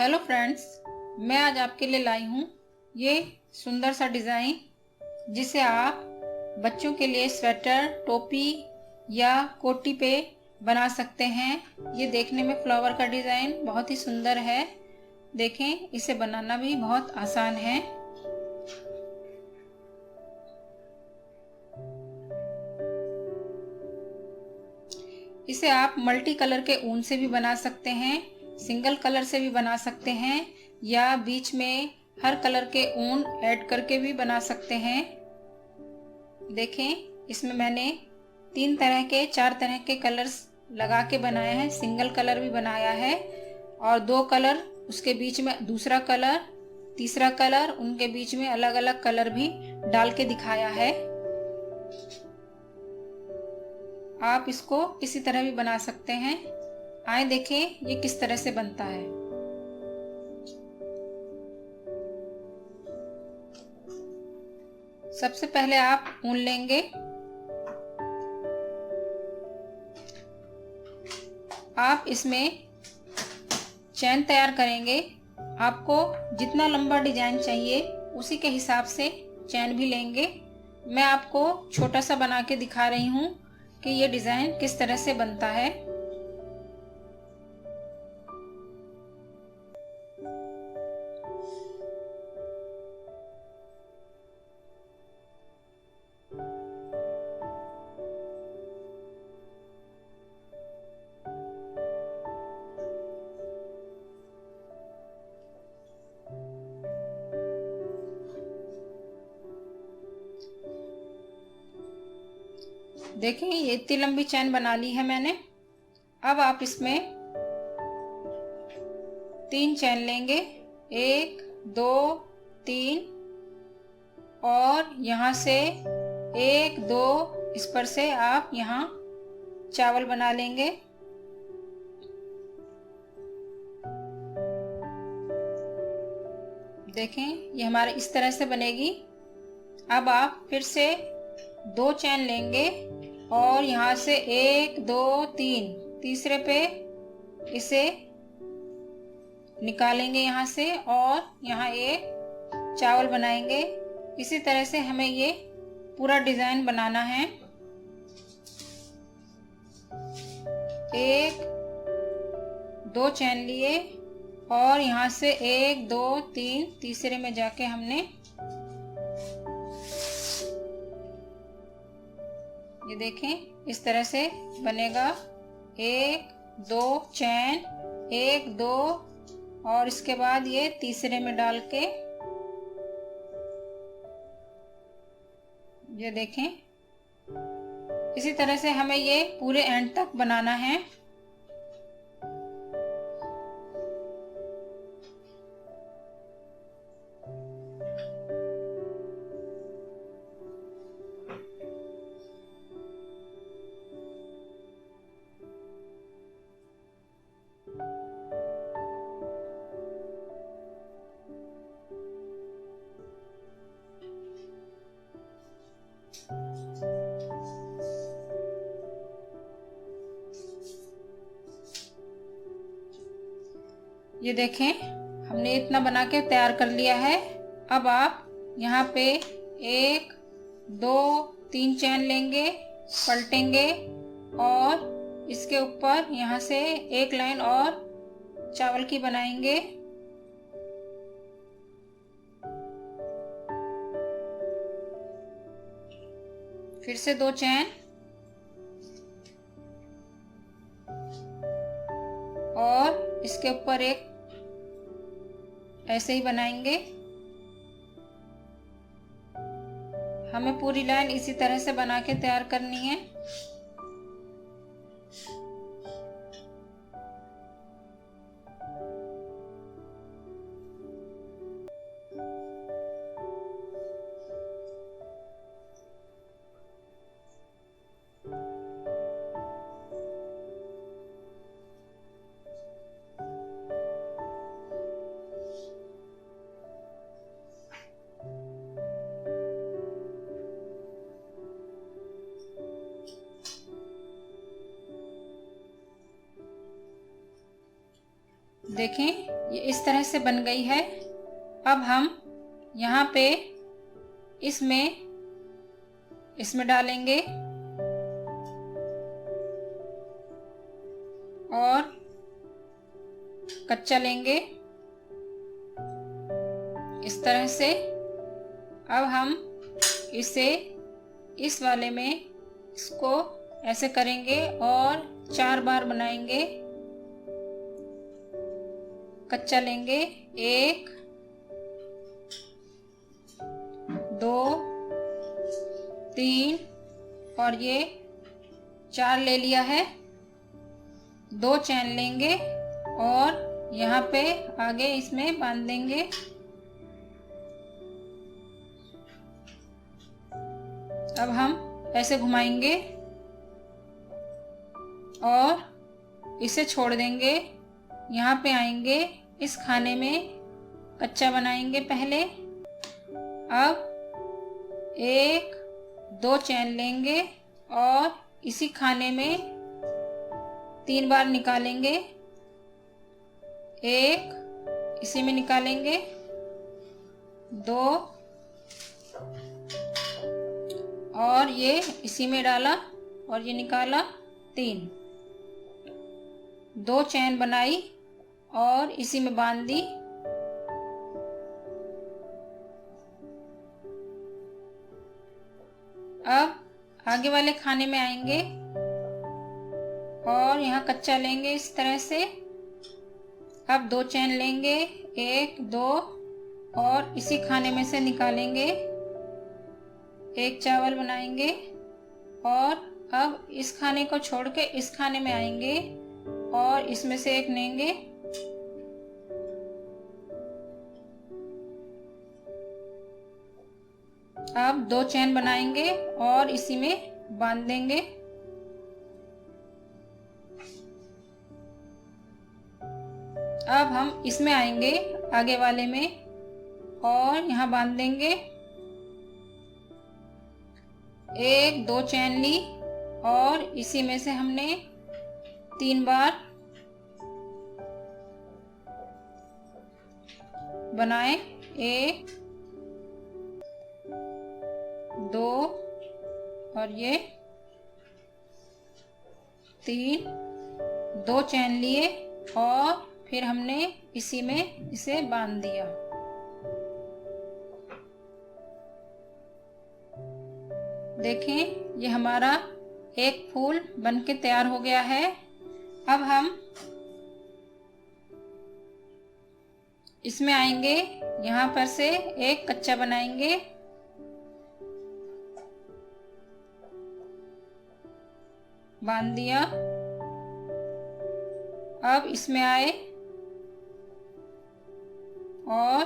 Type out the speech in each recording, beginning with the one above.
Hello friends, मैं आज आपके लिए लाई हूँ ये सुंदर सा डिज़ाइन जिसे आप बच्चों के लिए स्वेटर, टोपी या कोटी पे बना सकते हैं। ये देखने में फ्लावर का डिज़ाइन बहुत ही सुंदर है। देखें, इसे बनाना भी बहुत आसान है। इसे आप मल्टी कलर के ऊन से भी बना सकते हैं, सिंगल कलर से भी बना सकते हैं या बीच में हर कलर के ऊन ऐड करके भी बना सकते हैं। देखें, इसमें मैंने 4 तरह के कलर्स लगा के बनाए हैं। सिंगल कलर भी बनाया है और 2 कलर, उसके बीच में दूसरा कलर, तीसरा कलर, उनके बीच में अलग अलग कलर भी डाल के दिखाया है। आप इसको इसी तरह भी बना सकते हैं। आए देखें ये किस तरह से बनता है। सबसे पहले आप ऊन लेंगे। आप इसमें चैन तैयार करेंगे। आपको जितना लंबा डिजाइन चाहिए उसी के हिसाब से चैन भी लेंगे। मैं आपको छोटा सा बना के दिखा रही हूँ कि ये डिजाइन किस तरह से बनता है। देखें, ये इतनी लंबी चैन बना ली है मैंने। अब आप इसमें 3 चैन लेंगे, 1 2 3, और यहाँ से 1 2 इस पर से आप यहाँ चावल बना लेंगे। देखें, ये हमारे इस तरह से बनेगी। अब आप फिर से 2 चैन लेंगे और यहाँ से 1 2 3, तीसरे पे इसे निकालेंगे यहाँ से और यहाँ एक चावल बनाएंगे। इसी तरह से हमें ये पूरा डिजाइन बनाना है। 1 2 चैन लिए और यहाँ से 1 2 3, तीसरे में जाके हमने ये देखें इस तरह से बनेगा। 1 2 चैन, 1 2, और इसके बाद ये तीसरे में डाल के ये देखें। इसी तरह से हमें ये पूरे एंड तक बनाना है। ये देखें, हमने इतना बना के तैयार कर लिया है। अब आप यहाँ पे 1 2 3 चैन लेंगे, पलटेंगे और इसके ऊपर यहाँ से एक लाइन और चावल की बनाएंगे। फिर से 2 चैन और इसके ऊपर एक ऐसे ही बनाएंगे। हमें पूरी लाइन इसी तरह से बना के तैयार करनी है। देखें ये इस तरह से बन गई है। अब हम यहाँ पे इसमें डालेंगे और कच्चा लेंगे इस तरह से। अब हम इसे इस वाले में इसको ऐसे करेंगे और 4 बार बनाएंगे। कच्चा लेंगे 1 2 3 और ये 4 ले लिया है। 2 चैन लेंगे और यहाँ पे आगे इसमें बांध देंगे। अब हम ऐसे घुमाएंगे और इसे छोड़ देंगे। यहाँ पे आएंगे, इस खाने में कच्चा बनाएंगे पहले। अब 1 2 चैन लेंगे और इसी खाने में 3 बार निकालेंगे। 1 इसी में निकालेंगे, 2 और ये इसी में डाला और ये निकाला, 3। 2 चैन बनाई और इसी में बांध दी। अब आगे वाले खाने में आएंगे और यहाँ कच्चा लेंगे इस तरह से। अब 2 चैन लेंगे, 1 2 और इसी खाने में से निकालेंगे। 1 चावल बनाएंगे और अब इस खाने को छोड़ के इस खाने में आएंगे और इसमें से 1 लेंगे। अब 2 चैन बनाएंगे और इसी में बांध देंगे। अब हम इसमें आएंगे आगे वाले में और यहाँ बांध देंगे। 1 2 चैन ली और इसी में से हमने 3 बार बनाए। 1 2 और ये 3। 2 चैन लिए और फिर हमने इसी में इसे बांध दिया। देखें ये हमारा एक फूल बनके तैयार हो गया है। अब हम इसमें आएंगे, यहाँ पर से एक कच्चा बनाएंगे। बांध दिया। अब इसमें आए और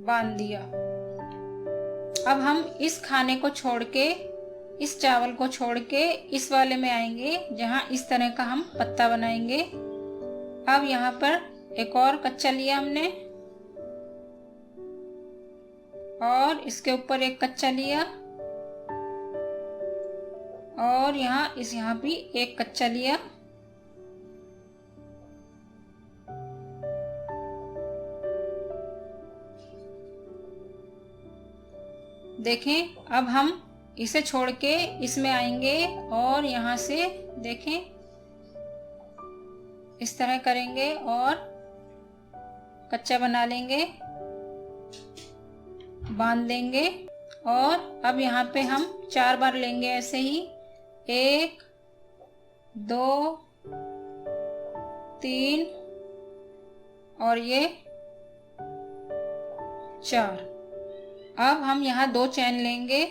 बांध दिया। अब हम इस खाने को छोड़ के, इस चावल को छोड़ के इस वाले में आएंगे जहां इस तरह का हम पत्ता बनाएंगे। अब यहाँ पर एक और कच्चा लिया हमने और इसके ऊपर एक कच्चा लिया और यहाँ भी एक कच्चा लिया। देखें अब हम इसे छोड़ के इसमें आएंगे और यहाँ से देखें इस तरह करेंगे और कच्चा बना लेंगे, बांध देंगे। और अब यहाँ पे हम 4 बार लेंगे ऐसे ही। 1 2 3 और ये 4। अब हम यहाँ 2 चैन लेंगे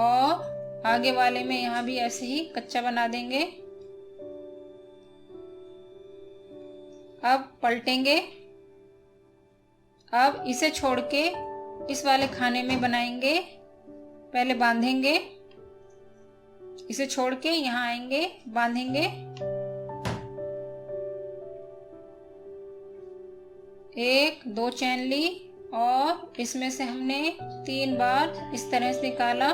और आगे वाले में यहाँ भी ऐसे ही कच्चा बना देंगे। अब पलटेंगे। अब इसे छोड़ के इस वाले खाने में बनाएंगे। पहले बांधेंगे, इसे छोड़ के यहाँ आएंगे, बांधेंगे। 1 2 चैन ली और इसमें से हमने 3 बार इस तरह से निकाला।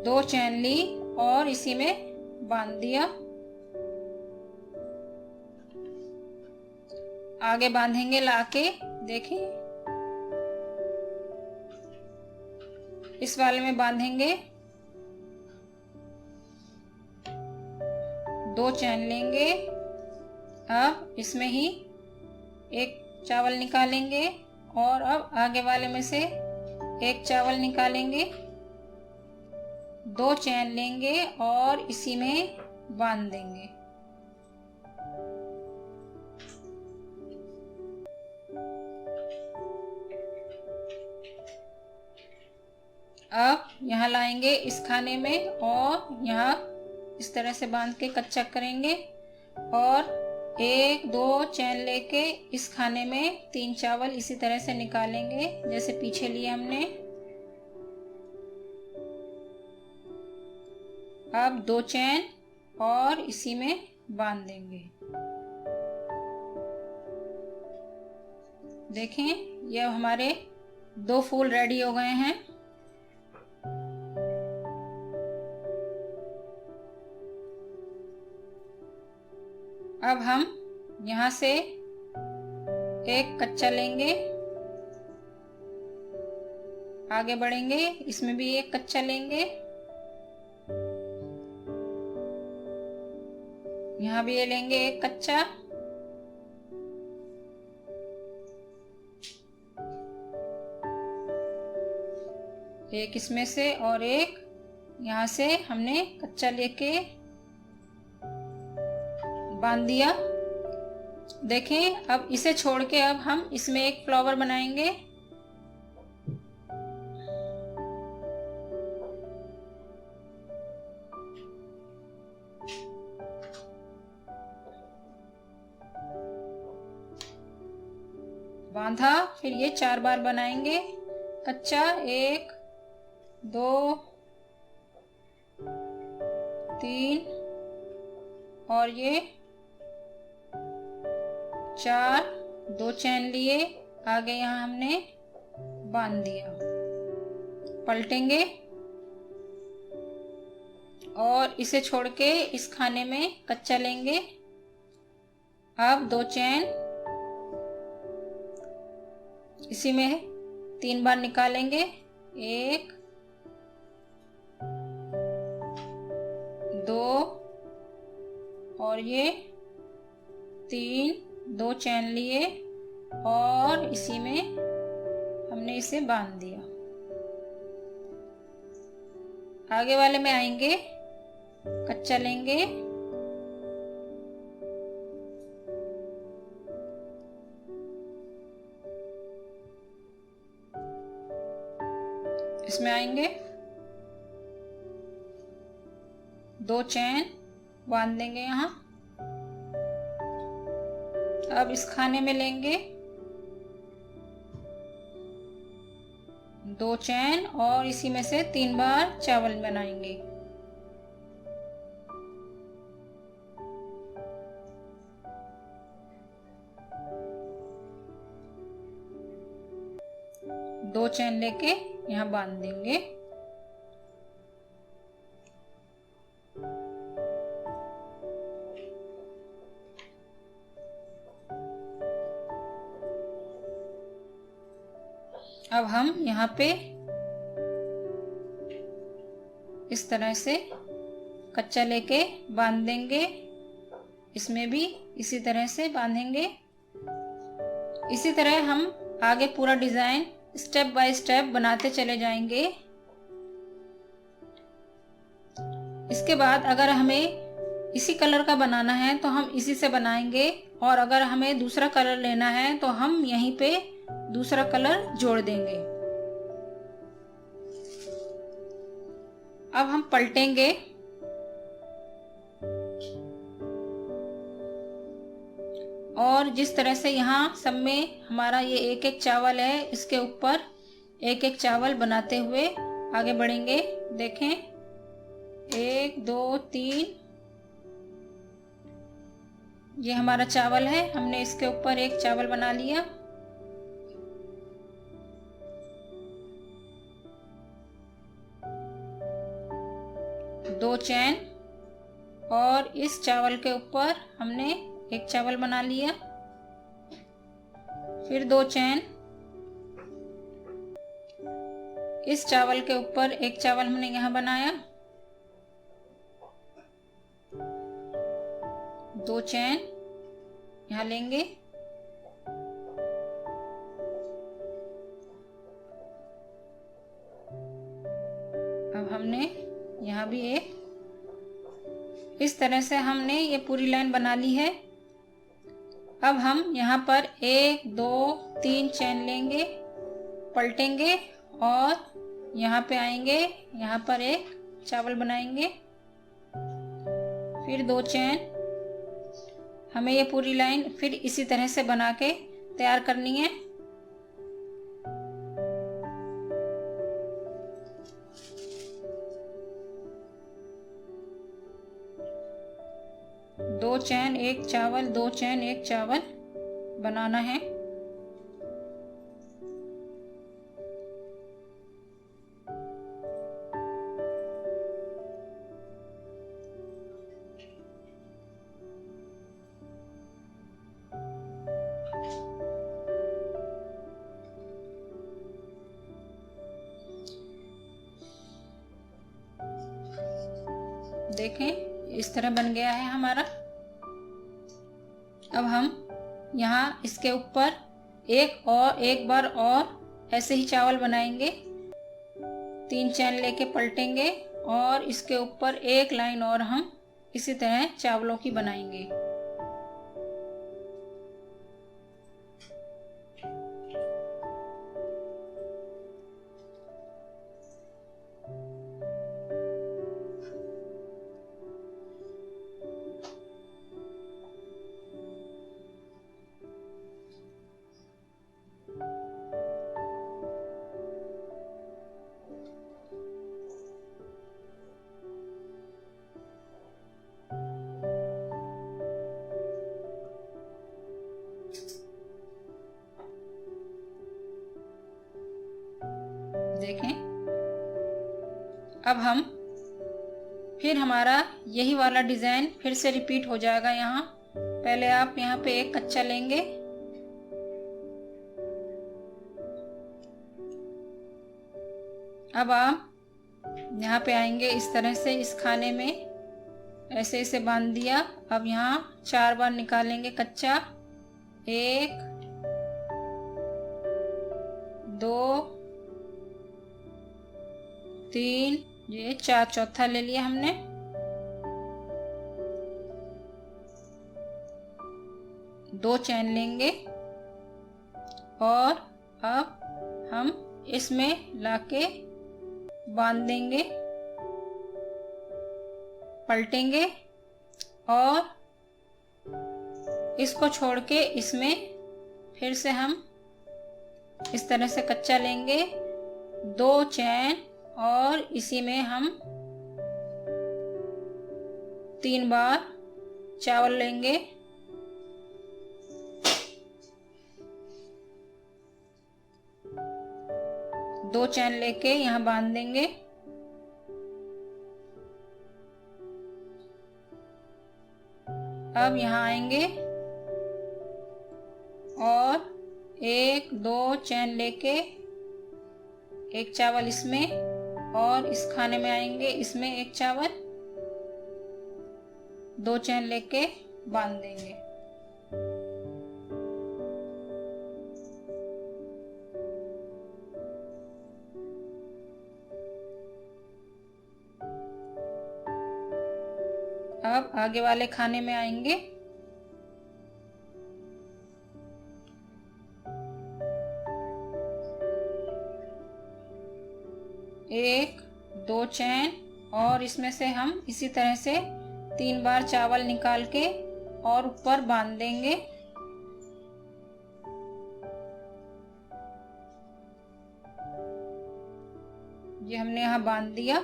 दो चैन ली और इसी में बांध दिया। आगे बांधेंगे लाके, देखें इस वाले में बांधेंगे। 2 चैन लेंगे। अब इसमें ही एक चावल निकालेंगे और अब आगे वाले में से एक चावल निकालेंगे। 2 चैन लेंगे और इसी में बांध देंगे। अब यहाँ लाएंगे इस खाने में और यहाँ इस तरह से बांध के कच्चा करेंगे और 1-2 चैन लेके इस खाने में 3 चावल इसी तरह से निकालेंगे जैसे पीछे लिए हमने। अब 2 चैन और इसी में बांध देंगे। देखें ये हमारे 2 फूल रेडी हो गए हैं। अब हम यहाँ से एक कच्चा लेंगे, आगे बढ़ेंगे, इसमें भी एक कच्चा लेंगे, यहाँ भी ये लेंगे एक कच्चा, एक इसमें से और एक यहाँ से हमने कच्चा लेके बांध दिया। देखें अब इसे छोड़ के अब हम इसमें एक फ्लावर बनाएंगे। बांधा, फिर ये 4 बार बनाएंगे कच्चा। 1 2 3 और ये 4, 2 चैन लिए, आगे यहाँ हमने बांध दिया। पलटेंगे और इसे छोड़ के इस खाने में कच्चा लेंगे। अब 2 चैन इसी में 3 बार निकालेंगे। 1 2 और ये 3, 2 चैन लिए और इसी में हमने इसे बांध दिया। आगे वाले में आएंगे, कच्चा लेंगे, इसमें आएंगे, 2 चैन बांध देंगे यहाँ। अब इस खाने में लेंगे 2 चैन और इसी में से 3 बार चावल बनाएंगे। दो चैन लेके यहाँ बांध देंगे। अब हम यहाँ पे इस तरह से कच्चा लेके बांध देंगे। इसमें भी इसी तरह से बांधेंगे। इसी तरह हम आगे पूरा डिजाइन स्टेप बाय स्टेप बनाते चले जाएंगे। इसके बाद अगर हमें इसी कलर का बनाना है तो हम इसी से बनाएंगे, और अगर हमें दूसरा कलर लेना है तो हम यहीं पे दूसरा कलर जोड़ देंगे। अब हम पलटेंगे और जिस तरह से यहाँ सब में हमारा ये एक एक चावल है, इसके ऊपर एक एक चावल बनाते हुए आगे बढ़ेंगे। देखें 1 2 3, ये हमारा चावल है, हमने इसके ऊपर एक चावल बना लिया। 2 चैन और इस चावल के ऊपर हमने एक चावल बना लिया, फिर 2 चैन, इस चावल के ऊपर एक चावल हमने यहाँ बनाया, 2 चैन यहाँ लेंगे, अब हमने यहाँ भी एक, इस तरह से हमने ये पूरी लाइन बना ली है। अब हम यहाँ पर 1 2 3 चैन लेंगे, पलटेंगे और यहाँ पे आएंगे, यहाँ पर एक चावल बनाएंगे, फिर 2 चैन। हमें ये पूरी लाइन फिर इसी तरह से बना के तैयार करनी है। दो चैन एक चावल, 2 चैन एक चावल बनाना है। देखें इस तरह बन गया है हमारा। अब हम यहाँ इसके ऊपर एक बार और ऐसे ही चावल बनाएंगे, 3 चैन लेके पलटेंगे और इसके ऊपर एक लाइन और हम इसी तरह चावलों की बनाएंगे। देखें अब हम फिर हमारा यही वाला डिजाइन फिर से रिपीट हो जाएगा। यहाँ पहले आप यहाँ पे एक कच्चा लेंगे, अब आप यहाँ पे आएंगे इस तरह से, इस खाने में ऐसे इसे बांध दिया। अब यहाँ 4 बार निकालेंगे कच्चा, 1 2 3, ये 4 चौथा ले लिया हमने। दो चैन लेंगे और अब हम इसमें लाके बांध देंगे, पलटेंगे और इसको छोड़ के इसमें फिर से हम इस तरह से कच्चा लेंगे, 2 चैन और इसी में हम 3 बार चावल लेंगे, दो चैन लेके यहाँ बांध देंगे। अब यहाँ आएंगे और 1 2 चैन लेके एक चावल इसमें और इस खाने में आएंगे, इसमें एक चावल, 2 चैन लेके बांध देंगे। अब आगे वाले खाने में आएंगे, एक 2 चैन और इसमें से हम इसी तरह से 3 बार चावल निकाल के और ऊपर बांध देंगे। ये हमने यहाँ बांध दिया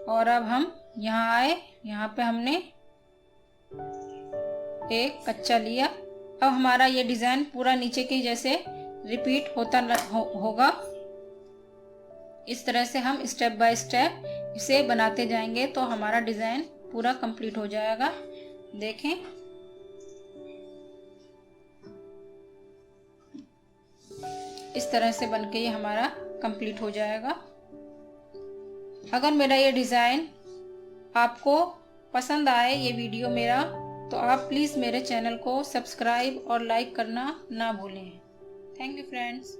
और अब हम यहाँ आए, यहाँ पे हमने एक कच्चा लिया। अब हमारा ये डिजाइन पूरा नीचे के जैसे रिपीट होता होगा। इस तरह से हम स्टेप बाय स्टेप इसे बनाते जाएंगे तो हमारा डिज़ाइन पूरा कंप्लीट हो जाएगा। देखें, इस तरह से बनके ये हमारा कंप्लीट हो जाएगा। अगर मेरा ये डिज़ाइन आपको पसंद आए, ये वीडियो मेरा, तो आप प्लीज़ मेरे चैनल को सब्सक्राइब और लाइक करना ना भूलें। Thank you friends.